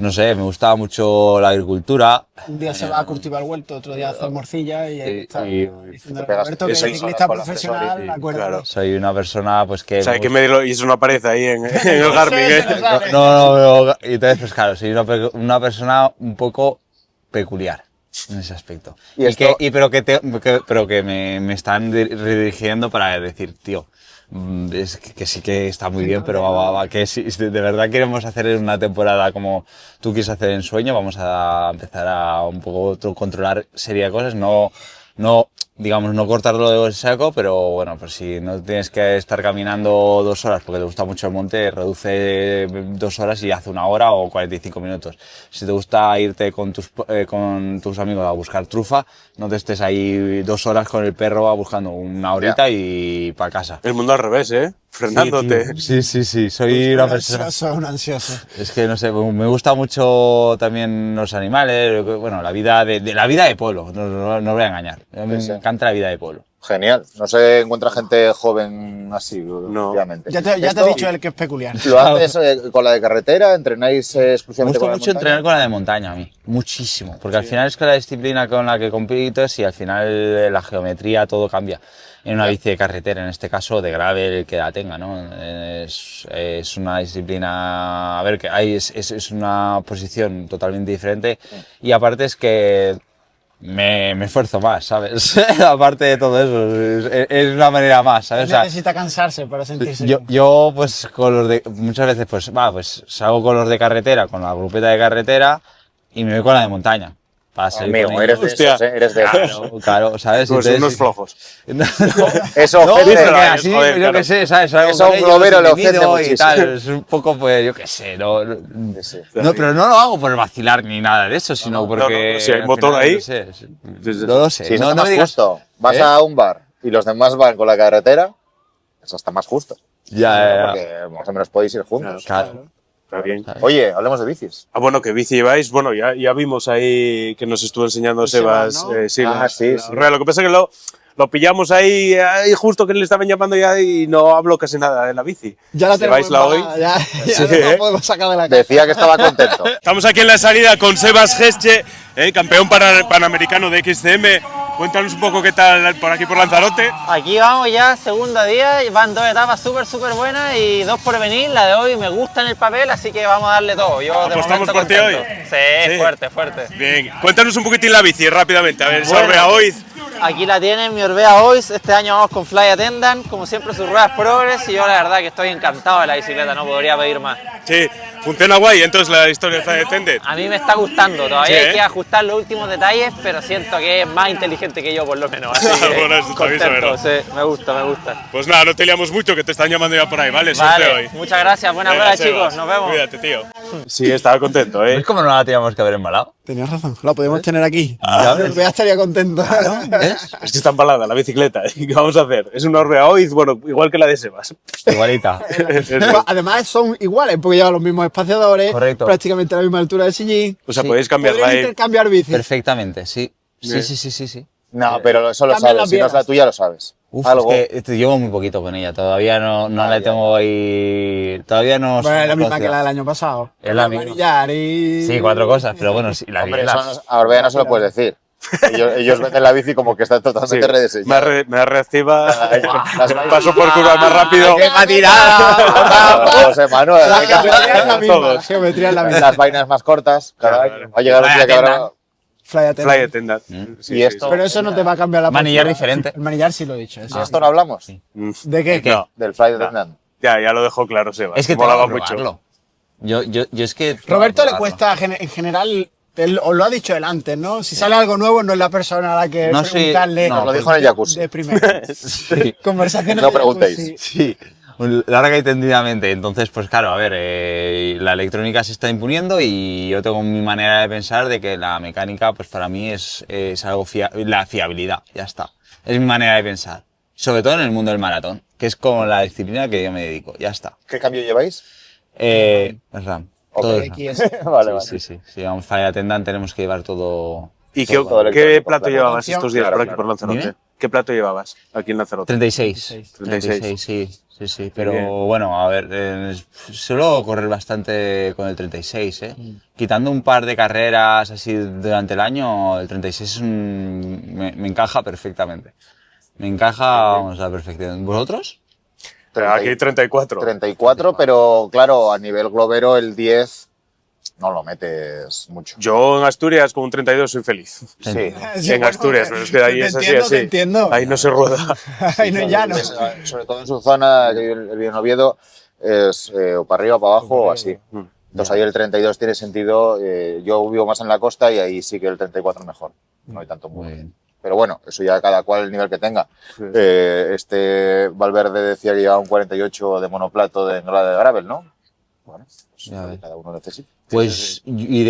no sé, me gustaba mucho la agricultura. Un día se va a cultivar huerto, otro día a hacer morcilla y ahí está y- diciendo te pegas Roberto que es 6 ciclista horas con la profesional, asesor y- de acuerdo. claro. Soy una persona pues que... O sea, hay me que medirlo y es una pared ahí en el Garmin, ¿eh? No, y entonces, pues claro, soy una persona un poco peculiar en ese aspecto. ¿Y esto? Pero que me están redirigiendo para decir, tío, es que sí que está muy bien, pero que si de verdad queremos hacer una temporada como tú quieres hacer en Sueño, vamos a empezar a un poco controlar serie de cosas, no digamos, no cortarlo de saco, pero bueno, pues si no tienes que estar caminando 2 horas porque te gusta mucho el monte, reduce 2 horas y haz 1 hora o 45 minutos. Si te gusta irte con tus amigos a buscar trufa, no te estés ahí 2 horas con el perro buscando 1 horita y para casa. El mundo al revés, ¿eh? frenándote. Sí, soy una persona... Un ansioso. Es que no sé, me gusta mucho también los animales, bueno, la vida la vida de pueblo, no voy a engañar. Me encanta la vida de pueblo. Genial. No se encuentra gente joven así, obviamente. Ya te he dicho el que es peculiar. ¿Lo haces con la de carretera? ¿Entrenáis Me exclusivamente gusta con la de mucho montaña? entrenar con la de montaña a mí, muchísimo, porque al final es que la disciplina con la que compites y al final la geometría todo cambia. En una bici de carretera, en este caso de gravel, que la tenga, ¿no? Es una disciplina, a ver, que es una posición totalmente diferente y aparte es que me esfuerzo más, ¿sabes? Aparte de todo eso, es una manera más, ¿sabes? O sea, Necesita cansarse para sentirse yo pues con los de, muchas veces pues salgo con los de carretera, con la grupeta de carretera y me voy con la de montaña. Para salir Amigo, con eres de ellos. esos, ¿eh? Eres de esos. Claro, ¿sabes? Pues Entonces, unos flojos. Eso no, ofende. porque así, joder, yo claro. qué sé, ¿sabes? Salgo Eso con a un ellos, globero le y ofende mido y muchísimo. tal, es un poco, pues, yo qué sé, no, Sí. pero no lo hago por vacilar ni nada de eso, sino porque... no, si hay al motor ahí. No lo sé, Si eso no está me más digas... justo. Vas ¿Eh? a un bar y los demás van con la carretera, eso está más justo. Ya. Porque más o menos podéis ir juntos. Claro. Está bien. Oye, hablemos de bicis. Ah, bueno, ¿qué bici lleváis? Bueno, ya vimos ahí que nos estuvo enseñando Sebas, Sebas. ¿no? Sí, Sí. Lo que pasa es que lo pillamos ahí justo que le estaban llamando ya y no hablo casi nada de la bici. Ya la tenemos ¿Lleváisla hoy? embalada, ya Sí, no la ¿eh? podemos sacar de la casa. Decía que estaba contento. Estamos aquí en la salida con Sebas Gesche, campeón panamericano de XCM. Cuéntanos un poco qué tal por aquí por Lanzarote. Aquí vamos ya, segundo día, van dos etapas súper buenas y dos por venir. La de hoy me gusta en el papel, así que vamos a darle todo. Yo de ¿Apostamos momento por ti contento. hoy? Sí, Sí. fuerte. Bien, cuéntanos un poquitín la bici rápidamente. A ver, esa Bueno. Orbea hoy. Aquí la tienen, mi Orbea Ois. Este año vamos con Fly Attendant, como siempre sus ruedas Progress y yo la verdad que estoy encantado de la bicicleta, no podría pedir más. Sí, funciona guay entonces la historia de Fly Attendant. A mí me está gustando, todavía Sí, ¿eh? hay que ajustar los últimos detalles, pero siento que es más inteligente que yo por lo menos, así que Bueno, eso está bien contento, saberlo. sí, me gusta. Pues nada, no te liamos mucho que te están llamando ya por ahí, ¿vale? Suerte Vale, hoy. muchas gracias, buena Venga, prueba Sebas, chicos, nos vemos. Cuídate, tío. Sí, estaba contento, ¿Ves cómo no la teníamos que haber embalado? Tenías razón, la podemos tener aquí. Ya ves. Ya estaría contento. ¿Ves? Es que está embalada la bicicleta. ¿Qué vamos a hacer? Es una Orbea hoy, bueno, igual que la de Sebas. Igualita. Además son iguales, porque llevan los mismos espaciadores, Correcto. prácticamente la misma altura del sillín. O sea, Sí. podéis cambiarla Podrían ahí. intercambiar bici. Perfectamente, sí. Bien. Sí. No, pero eso lo Cambian las sabes. Si no es la bielas. tuya, lo sabes. Uf, Algo. es que llevo muy poquito con ella, todavía no la tengo ahí... Todavía no... Bueno, es la misma conocida. que la del año pasado. Es la misma. Manillar y... Sí, 4 cosas, pero bueno, sí, la Hombre, bielas. eso a Orbea no se lo puedes decir. Ellos venden la bici como que está totalmente rediseñada. Me da reactiva. Las Paso por curvas más rápido. ¡Qué tirada! José Manuel, La hay que geometría es la hacer misma, todos. la geometría es la misma. las vainas más cortas. Cada Claro. año. Va a llegar un día que habrá. Fly Attendant. Fly Attendant. Sí, Y esto- Pero eso no te va a cambiar la Manillar postura. diferente. El manillar sí lo he dicho. eso. ¿De esto no hablamos? ¿De qué? No, Del Fly Attendant. ya lo dejó claro Sebas. Es que molaba tengo que mucho. probarlo. Yo es que... Roberto le probarlo. cuesta en general, él os lo ha dicho él antes, ¿no? Si sale algo nuevo no es la persona a la que No, sí, preguntarle. no, Nos lo dijo en el jacuzzi. De primera. Sí. Conversaciones No de preguntéis. jacuzzi. Sí, larga y tendidamente. Entonces, pues claro, a ver, la electrónica se está imponiendo y yo tengo mi manera de pensar de que la mecánica, pues para mí es algo la fiabilidad, ya está. Es mi manera de pensar. Sobre todo en el mundo del maratón, que es como la disciplina que yo me dedico, ya está. ¿Qué cambio lleváis? Es RAM. Todo es RAM. Aquí es. Vale, Sí, sí. Si vamos a Attendant tenemos que llevar todo... ¿Y Todo qué electrónico, plato claro. llevabas estos días Claro, por aquí claro. por Lanzarote? Dime. ¿Qué plato llevabas aquí en Lanzarote? 36. 36. Sí. Pero Bien. bueno, a ver, suelo correr bastante con el 36, ¿eh? Quitando un par de carreras así durante el año, el 36 me encaja perfectamente. Me encaja, vamos, a la perfección. ¿Vosotros? Aquí hay 34. 34, pero claro, a nivel globero el 10 no lo metes mucho. Yo en Asturias con un 32 soy feliz. Sí. Sí, En bueno, Asturias, pero es que ahí te es así, entiendo, así. te entiendo. Ahí no se rueda. Ahí no es llano. Sobre todo en su zona, que el vive en Oviedo, es o para arriba, para abajo o así. Entonces ahí el 32 tiene sentido. Yo vivo más en la costa y ahí sí que el 34 mejor. No hay tanto muro. Muy bien. Pero bueno, eso ya cada cual el nivel que tenga. Sí. Este Valverde decía que llevaba un 48 de monoplato de grada de gravel, ¿no? Bueno, pues Ya lo que ves. cada uno necesita. Pues, ¿y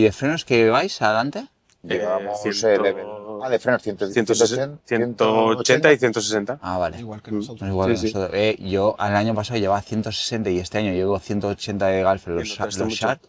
de frenos que vais adelante? Llevamos Ciento- level. Ah, de frenos 180 y 160. Ah, vale. Igual que nosotros. Igual Sí, que nosotros. Yo el año pasado llevaba 160 y este año llevo 180 de Galfer, los notaste mucho? Shark.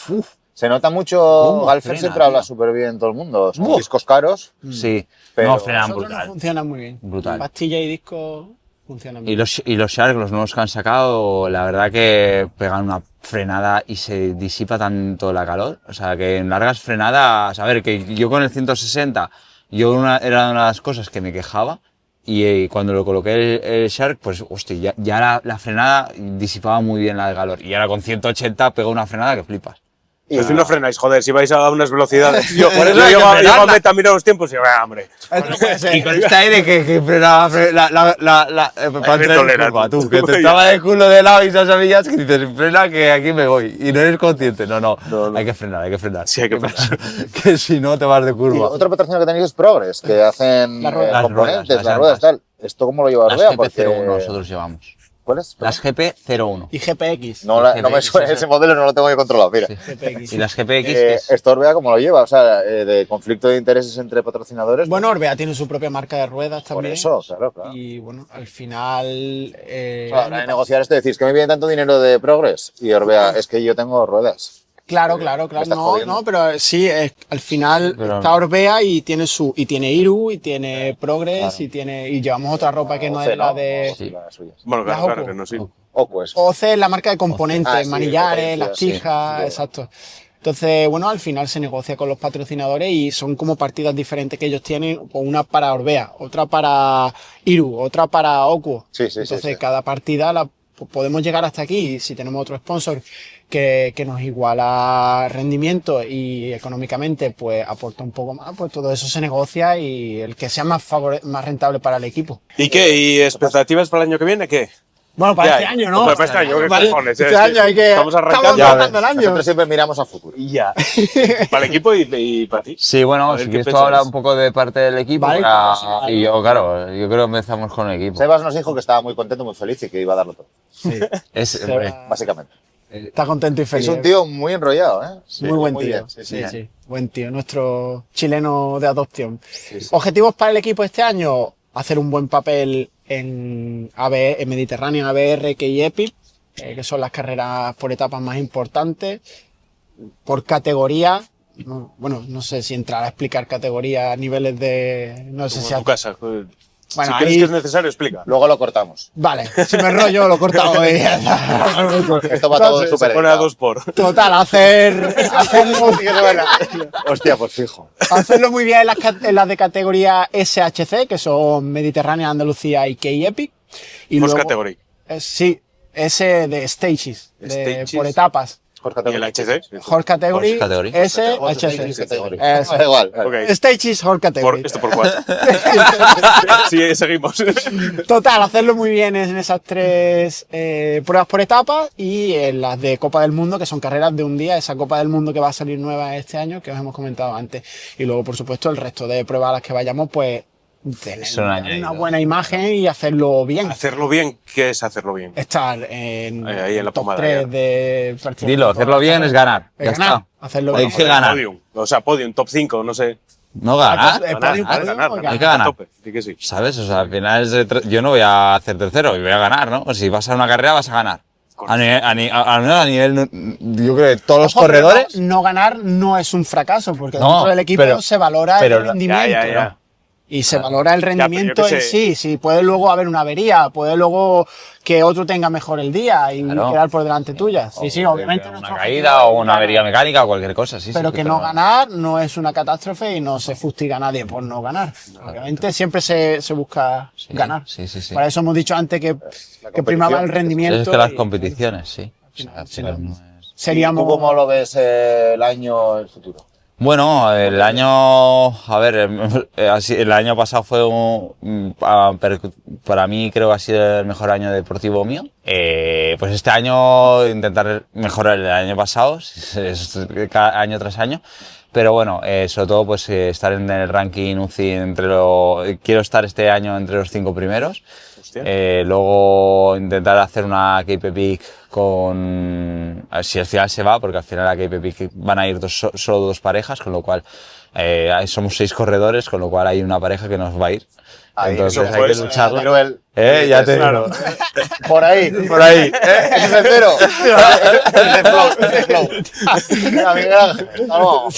Uf, Se nota mucho, ¿Cómo Galfer frena, siempre habla tío? súper bien todo el mundo. Son Buah. discos caros. sí, Pero no, frenan Nosotros no brutal. funciona muy bien. Brutal. Pastilla y disco funcionan Y bien. los Shark, los nuevos que han sacado, la verdad que pegan una frenada y se disipa tanto la calor. O sea, que en largas frenadas, a ver, que yo con el 160, era una de las cosas que me quejaba. Y cuando lo coloqué el Shark, pues, hostia, ya la frenada disipaba muy bien la de calor. Y ahora con 180 pega una frenada que flipas. Y Pero si no frenáis, joder, si vais a unas velocidades. Yo Por eso hay que llego a frenarla. meta, miro los tiempos y hombre. Y con este aire que frenaba para entrar en tolera, curva, tú. tú, que te estaba de culo de lado y ya sabías que dices, frena que aquí me voy. Y no eres consciente, no. Hay que frenar, hay que frenar. Sí, hay que frenar. Que si no te vas de Y curva. otro patrocinio que tenéis es Progress, que hacen Las ruedas. Las componentes, ruedas, las ruedas, tal. ¿Esto cómo lo lleva Las Orbea? GP01 nosotros llevamos. ¿Cuál es? Las GP01. Y GPX. No, no me suena, ese modelo no lo tengo yo controlado, mira. GPX. Y las GPX es... ¿Esto Orbea cómo lo lleva? O sea, de conflicto de intereses entre patrocinadores. Bueno, Orbea tiene su propia marca de ruedas por también. eso, claro. Y bueno, al final. Claro, a la hora de negociar esto decís que me viene tanto dinero de Progress y Orbea, es que yo tengo ruedas. Claro. me estás No, jodiendo. no, pero sí, al final Pero- está Orbea y tiene Iru, y tiene Progress, Claro. y llevamos otra ropa que no Oce, es la de. Sí. Las suyas. Bueno, Las claro, Oco. que no sí. Oco es. OC es la marca de componentes, Ah, sí, manillares, las sí, tijas, sí. exacto. Entonces, bueno, al final se negocia con los patrocinadores y son como partidas diferentes que ellos tienen, pues una para Orbea, otra para Iru, otra para Ocuo. Sí, sí, sí, Entonces, sí. cada partida podemos llegar hasta aquí y si tenemos otro sponsor que nos iguala rendimiento y económicamente pues aporta un poco más, pues todo eso se negocia y el que sea más rentable para el equipo. ¿Y qué? ¿Y expectativas para el año que viene? ¿Qué? Bueno, ¿Qué para este hay? año, ¿no? Para este año, ¿qué Vale, cojones? este Es año hay que... estamos arrancando. Estamos arrancando el año. Nosotros siempre miramos a futuro. Y ya. Para el equipo y para ti. Sí, A bueno, ver, si ¿qué quieres tú pensáis? hablar un poco de parte del equipo. Vale, para- Y yo, claro, yo creo que empezamos con el equipo. Sebas nos dijo que estaba muy contento, muy feliz y que iba a darlo todo, Sí, Es, hombre, básicamente. está contento y feliz. Es un tío muy enrollado, ¿eh? Muy buen tío. bien, Sí, sí. Buen tío, nuestro chileno de adopción. Objetivos para el equipo este año: hacer un buen papel en Mediterranean, ABR, y Epic, que son las carreras por etapas más importantes. Por categoría, bueno, no sé si entrar a explicar categorías, niveles de... No sé Como si... en tu casa. Joder. Bueno, si crees ahí- que es necesario, explica. Luego lo cortamos. Vale, si me enrollo lo cortamos. Esto va todo Entonces, súper Se pone a editado. 2 por. Total, Hostia, pues fijo. hacerlo muy bien en las de categoría SHC, que son Mediterránea, Andalucía y K-Epic. Y Post luego, category. sí, ese de stages, Stages. por etapas. ¿Y el HC? Horse Category, Horse Category. SHC. Category. Eso. Da igual. Ok. Stages, Horse Category. Esto por 4. Sí, seguimos. Total, hacerlo muy bien en esas tres pruebas por etapas y en las de Copa del Mundo, que son carreras de un día, esa Copa del Mundo que va a salir nueva este año, que os hemos comentado antes. Y luego, por supuesto, el resto de pruebas a las que vayamos, pues tener Son una añadidos. buena imagen y hacerlo bien. Hacerlo bien, ¿qué es hacerlo bien? Estar en Ahí en la top pomada, 3 ya. de... Dilo, hacerlo bien es ganar. Ya ganar, está. hacerlo Hay bien. que ganar. Podium. O sea, podium, top 5, no sé. No ganar. Podium, Hay que ganar. A tope, sí que sí. ¿Sabes? O sea, al final yo no voy a hacer tercero, voy a ganar, ¿no? Si vas a una carrera, vas a ganar. A nivel, yo creo que todos los Ojo, pero corredores. no ganar no es un fracaso, porque No, dentro del equipo pero- se valora pero el lo- rendimiento. ya. Y se valora el rendimiento pero yo en qué sé. sí. Si puede luego haber una avería, puede luego que otro tenga mejor el día y Claro. quedar por delante tuya. Sí, sí, obviamente. Una nuestro caída objetivo o es una avería ganar. mecánica o cualquier cosa, sí. Pero sí, que no ganar no es una catástrofe y no se fustiga a nadie por no ganar. Obviamente siempre se busca ganar. Sí. Por eso hemos dicho antes que primaba el rendimiento. Es que las y competiciones, sí. O sea, al si final no- no es- seríamos... ¿Tú cómo lo ves el año, el futuro? Bueno, el año, a ver, el año pasado fue para mí creo que ha sido el mejor año deportivo mío. Pues este año intentar mejorar el año pasado, es cada año tras año. Pero bueno, sobre todo pues estar en el ranking UCI quiero estar este año entre los 5 primeros. Hostia. Luego intentar hacer una KP Peak con a ver si al final se va, porque al final aquí van a ir solo 2 parejas, con lo cual somos 6 corredores, con lo cual hay una pareja que nos va a ir. Ahí, Entonces eso hay fue que eso, lucharla. Manuel, Ya te claro. digo. por ahí. Por ahí. Ese es el cero. Venga, Miguel Ángel, hasta luego.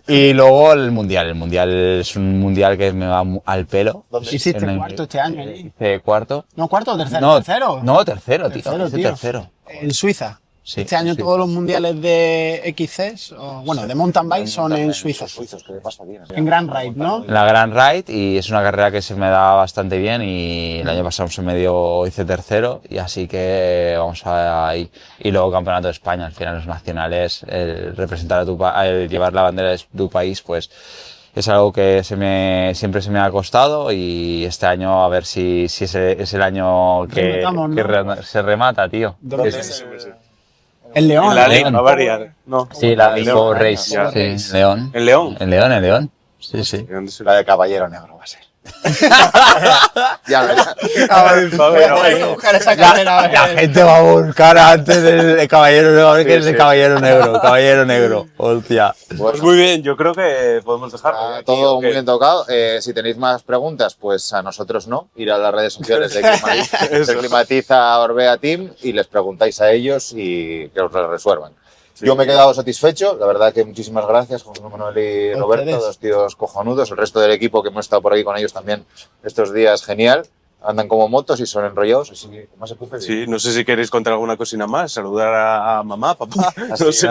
Y luego el mundial. El mundial es un mundial que me va al pelo. Hiciste En el- cuarto este año allí. Hice cuarto. No, cuarto o tercero. No, Tercero. no, tercero, tío. Tercero, Hice tío. tercero. En Suiza. Sí, Este año sí. todos los mundiales de XC, bueno, de mountain bike son en Suiza. Suizos, ¿qué le pasa aquí? En Grand Ride, ¿no? La Grand Ride, y es una carrera que se me da bastante bien, y el año pasado se me dio, hice tercero, y así que vamos a ir. Y luego Campeonato de España, al final los nacionales, el representar a el llevar la bandera de tu país, pues es algo que siempre se me ha costado, y este año a ver si es el año que, Rematamos, ¿no? se remata, tío. ¿Dónde Sí, es? sí. En León. En la León. ley, va a variar. No. Sí, la En Power León. Race. Ya. Sí, León. ¿En León? En León. Sí, sí. ¿De dónde se La de Caballero Negro va a ser. Ya verás. Voy a buscar esa carrera. a ver. La gente va a buscar antes del Caballero Negro, a ver qué es el sí. Caballero Negro, hostia. Pues muy bien, yo creo que podemos dejarlo. Está aquí, todo ¿o qué? muy bien tocado. Si tenéis más preguntas, pues a nosotros no. Ir a las redes sociales de Eso. Climatiza Orbea Team y les preguntáis a ellos y que os lo resuelvan. Yo me he quedado satisfecho, la verdad que muchísimas gracias, José Manuel y A Roberto, ustedes. 2 tíos cojonudos. El resto del equipo que hemos estado por ahí con ellos también estos días, genial. Andan como motos y son enrollados, así que ¿qué más se puede pedir? Sí, no sé si queréis contar alguna cosina más, saludar a mamá, papá, no sé.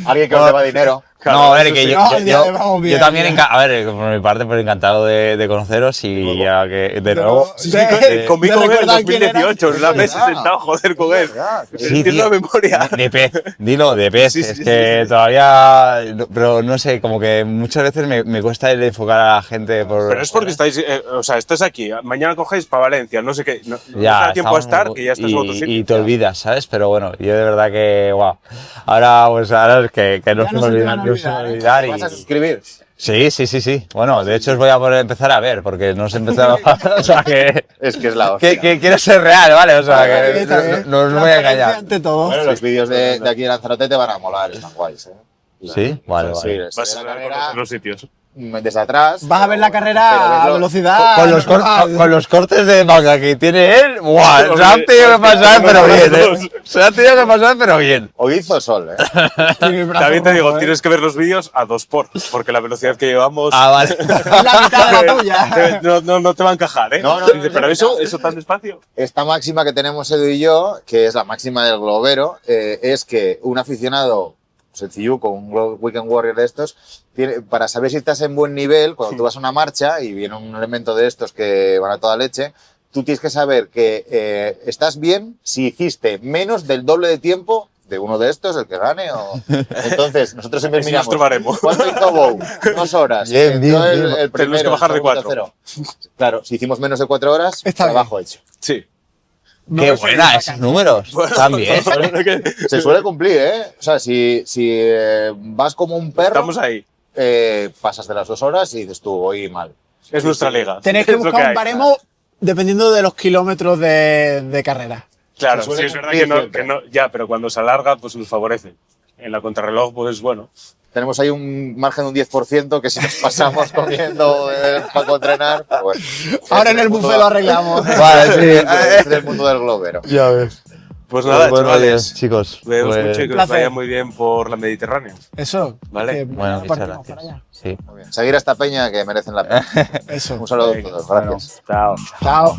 Alguien que os deba dinero. Claro, No, a ver, eso que sí. yo, No, ya vamos bien, también, ya. a ver, por mi parte, pues encantado de conoceros, y ya que de nuevo. Sí, conmigo en el recordar quién era. 2018, en la mesa Ah. sentado, joder, con él. Sí, Tienes la tío. memoria. De pez, dilo, de pez. Sí, Es sí, que sí. todavía, pero no sé, como que muchas veces me cuesta el enfocar a la gente por. Pero es porque estáis, o sea, estás aquí, mañana cogéis para Valencia, no sé qué, no te Ya, da tiempo a estamos estar, que ya estás en otro sitio. y te olvidas, ¿sabes? Pero bueno, yo de verdad que, guau. Ahora es que no Ya se no me se te olvida, van a no se me olvidar, ¿eh? olvidar. ¿Te vas a suscribir? Sí. Bueno, de hecho os voy a empezar a ver, porque no os he empezado o sea, que Es que es la hostia. que quiero ser real, ¿vale? O sea, que Está bien. no os voy a engañar. Ante todo. Bueno, los vídeos de aquí de Lanzarote te van a molar, están guays, ¿eh? ¿Sí? Vale, Sí, vale. se Vas ve a la conocer carrera los sitios. desde atrás. Vas a ver la pero carrera a verlo- velocidad. Con los, normal. con los cortes de manga que tiene él, ¡buah! Se han tenido que pasar, pero bien, ¿eh? Se han tenido que pasar, pero bien. Hoy hizo sol, ¿eh? Tiene el brazo También te digo, rojo, ¿eh? tienes que ver los vídeos a 2x, porque la velocidad que llevamos Ah, vale. Es la mitad de la tuya. no te va a encajar, ¿eh? No, no, Dice, no, pero no, eso tan despacio. Esta máxima que tenemos Edu y yo, que es la máxima del globero, es que un aficionado sencillo, con un Weekend Warrior de estos, para saber si estás en buen nivel, cuando tú vas a una marcha y viene un elemento de estos que van a toda leche, tú tienes que saber que estás bien si hiciste menos del doble de tiempo de uno de estos, el que gane. Entonces, nosotros siempre Así miramos nos tomaremos. cuánto hizo Bow, 2 horas. Bien, Entró bien, el bien. primero, Tenemos que bajar de el segundo, 4. tercero. Claro, si hicimos menos de 4 horas, Está trabajo hecho. Sí. Qué buena, esos números. También. Se suele cumplir, ¿eh? O sea, si vas como un perro, Estamos ahí. pasas de las 2 horas y dices tú, hoy mal. Es nuestra liga. Tenéis que Es lo buscar hay. un baremo dependiendo de los kilómetros de carrera. Claro, Se suele sí, es verdad cumplir que no, ya, pero cuando se alarga, pues nos favorece. En la contrarreloj, pues bueno. Tenemos ahí un margen de un 10% que si nos pasamos comiendo para entrenar, pues bueno. Ahora en el buffet lo arreglamos. Vale, sí. Es del mundo del globero. Ya ves. Pues nada, Bueno, chavales, chicos. vemos pues- mucho y que os placer. vaya muy bien por la Mediterránea. Eso. Vale. que Bueno, muchas partimos para gracias. allá. Sí. Muy bien. Seguir a esta peña que merecen la pena. Eso. Un saludo a todos. Gracias. Chao. Chao.